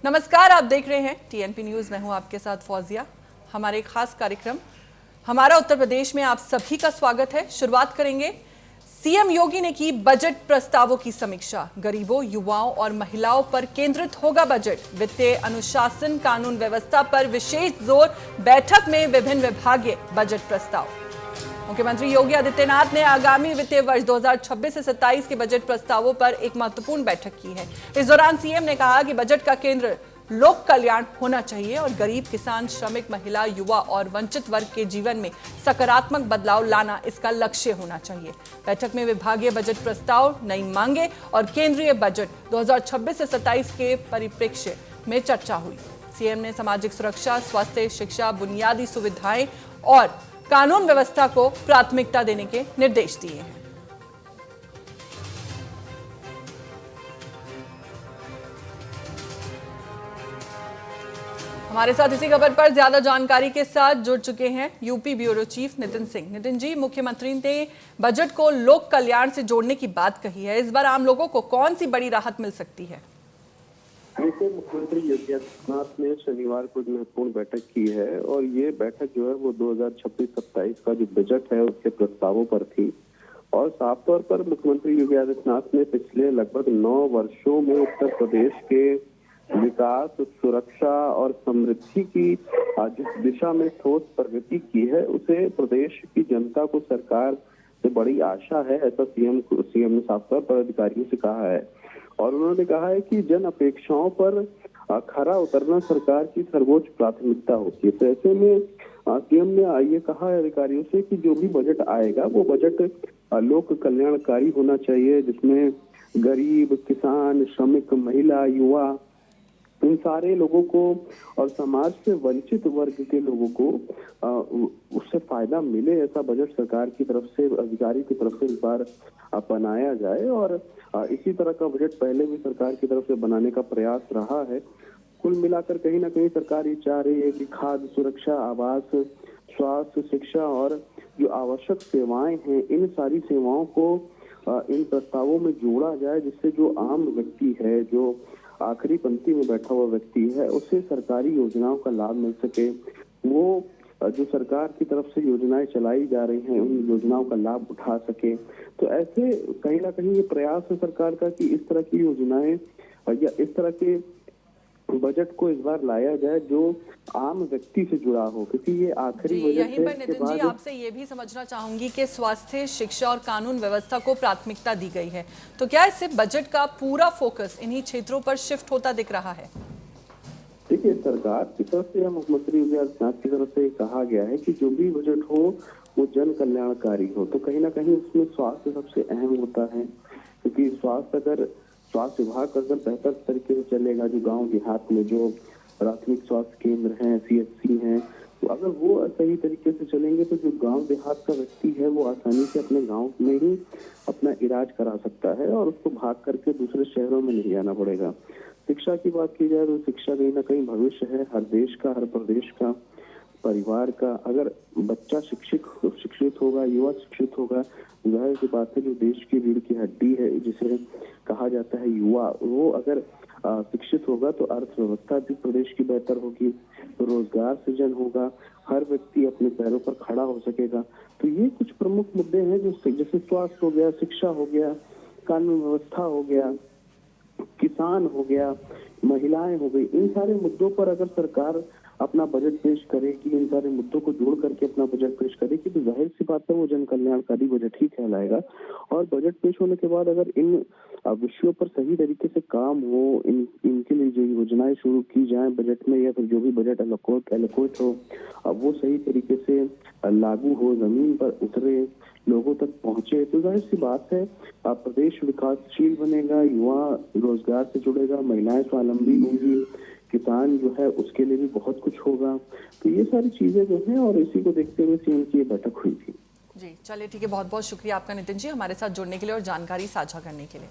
नमस्कार, आप देख रहे हैं टीएनपी न्यूज। मैं हूं आपके साथ फौजिया। हमारे एक खास कार्यक्रम हमारा उत्तर प्रदेश में आप सभी का स्वागत है। शुरुआत करेंगे। सीएम योगी ने की बजट प्रस्तावों की समीक्षा। गरीबों, युवाओं और महिलाओं पर केंद्रित होगा बजट। वित्तीय अनुशासन, कानून व्यवस्था पर विशेष जोर। बैठक में विभिन्न विभागीय बजट प्रस्ताव। मुख्यमंत्री योगी आदित्यनाथ ने आगामी वित्तीय वर्ष 2026 से 27 के बजट प्रस्तावों पर एक महत्वपूर्ण बैठक की है। इस दौरान सीएम ने कहा कि बजट का केंद्र लोक कल्याण होना चाहिए और गरीब, किसान, श्रमिक, महिला, युवा और वंचित वर्ग के जीवन में सकारात्मक बदलाव लाना इसका लक्ष्य होना चाहिए। बैठक में विभागीय बजट प्रस्ताव, नई मांगे और केंद्रीय बजट 2026 से 27 के परिप्रेक्ष्य में चर्चा हुई। सीएम ने सामाजिक सुरक्षा, स्वास्थ्य, शिक्षा, बुनियादी सुविधाएं और कानून व्यवस्था को प्राथमिकता देने के निर्देश दिए हैं। हमारे साथ इसी खबर पर ज्यादा जानकारी के साथ जुड़ चुके हैं UP bureau chief Nitin Singh. Nitin ji, मुख्यमंत्री ने बजट को लोक कल्याण से जोड़ने की बात कही है। इस बार आम लोगों को कौन सी बड़ी राहत मिल सकती है? मुख्यमंत्री योगी आदित्यनाथ ने शनिवार को महत्वपूर्ण बैठक की है और ये बैठक जो है वो 2026-27 का जो बजट है उसके प्रस्तावों पर थी। और साफ तौर पर मुख्यमंत्री योगी आदित्यनाथ ने पिछले लगभग 9 वर्षों में उत्तर प्रदेश के विकास, सुरक्षा और समृद्धि की जिस दिशा में ठोस प्रगति की है उसे प्रदेश की जनता को सरकार से बड़ी आशा है, ऐसा सीएम ने साफ तौर पर अधिकारियों से कहा है। और उन्होंने कहा है कि जन अपेक्षाओं पर खरा उतरना सरकार की सर्वोच्च प्राथमिकता होती है। तो ऐसे में सीएम ने ये कहा है अधिकारियों से कि जो भी बजट आएगा वो बजट लोक कल्याणकारी होना चाहिए, जिसमें गरीब, किसान, श्रमिक, महिला, युवा, इन सारे लोगों को और समाज से वंचित वर्ग के लोगों को उससे फायदा मिले, ऐसा बजट सरकार की तरफ से, अधिकारी की तरफ से इस बार बनाया जाए। और इसी तरह का बजट पहले भी सरकार की तरफ से बनाने का प्रयास रहा है। कुल मिलाकर कहीं ना कहीं सरकार ये चाह रही है कि खाद्य सुरक्षा, आवास, स्वास्थ्य, शिक्षा और जो आवश्यक सेवाएं हैं, इन सारी सेवाओं को इन प्रस्तावों में जोड़ा जाए, जिससे जो आम व्यक्ति है, जो आखिरी पंक्ति में बैठा हुआ व्यक्ति है, उसे सरकारी योजनाओं का लाभ मिल सके। वो जो सरकार की तरफ से योजनाएं चलाई जा रही हैं उन योजनाओं का लाभ उठा सके। तो ऐसे कहीं ना कहीं ये प्रयास है सरकार का कि इस तरह की योजनाएं या इस तरह के बजट को इस बार लाया जाए जो आम व्यक्ति से जुड़ा हो, क्योंकि ये आखिरी बजट है। यहीं पर नितिन जी आपसे ये भी समझना चाहूंगी कि स्वास्थ्य, शिक्षा और कानून व्यवस्था को प्राथमिकता दी गई है, तो क्या इससे बजट का पूरा फोकस इन्हीं क्षेत्रों पर शिफ्ट होता दिख रहा है? देखिए, सरकार की तरफ से या मुख्यमंत्री योगी आदित्यनाथ की तरफ से कहा गया है कि जो भी बजट हो वो जन कल्याणकारी हो। तो कहीं ना कहीं उसमें स्वास्थ्य सबसे अहम होता है, क्योंकि स्वास्थ्य विभाग अगर बेहतर तरीके से चलेगा, जो गांव देहात में जो प्राथमिक स्वास्थ्य केंद्र हैं, सीएचसी हैं, तो अगर वो सही तरीके से चलेंगे तो जो गांव देहात का व्यक्ति है वो आसानी से अपने गांव में ही अपना इलाज करा सकता है और उसको भाग करके दूसरे शहरों में नहीं जाना पड़ेगा। शिक्षा की बात की जाए तो शिक्षा कहीं ना कहीं भविष्य है हर देश का, हर प्रदेश का, परिवार का। अगर बच्चा शिक्षित होगा, युवा शिक्षित होगा, जाहिर सी बात है जो देश की रीढ़ की हड्डी है जिसे कहा जाता है युवा, वो अगर शिक्षित होगा तो अर्थव्यवस्था भी प्रदेश की बेहतर होगी, रोजगार सृजन होगा, हर व्यक्ति अपने पैरों पर खड़ा हो सकेगा। तो ये कुछ प्रमुख मुद्दे हैं जो जैसे स्वास्थ्य हो गया, शिक्षा हो गया, कानून व्यवस्था हो गया, किसान हो गया, महिलाएं हो गई, इन सारे मुद्दों पर अगर सरकार अपना बजट पेश करेगी, इन सारे मुद्दों को जोड़ करके अपना बजट पेश करेगी, तो जाहिर सी बात है वो जन कल्याणकारी बजट ही कहलाएगा। और बजट पेश होने के बाद अगर इन विषयों पर सही तरीके से काम हो, इनके लिए जो योजनाएं शुरू की जाए बजट में, या फिर जो भी बजट एलोकेट हो वो सही तरीके से लागू हो, जमीन पर उतरे, लोगों तक पहुंचे, तो जाहिर सी बात है प्रदेश विकासशील बनेगा, युवा रोजगार से जुड़ेगा, महिलाएं स्वावलंबी होंगी, किसान जो है उसके लिए भी बहुत कुछ होगा। तो ये सारी चीजें जो हैं और इसी को देखते हुए सीएम की बैठक हुई थी। जी चलिए ठीक है, बहुत बहुत शुक्रिया आपका नितिन जी, हमारे साथ जुड़ने के लिए और जानकारी साझा करने के लिए।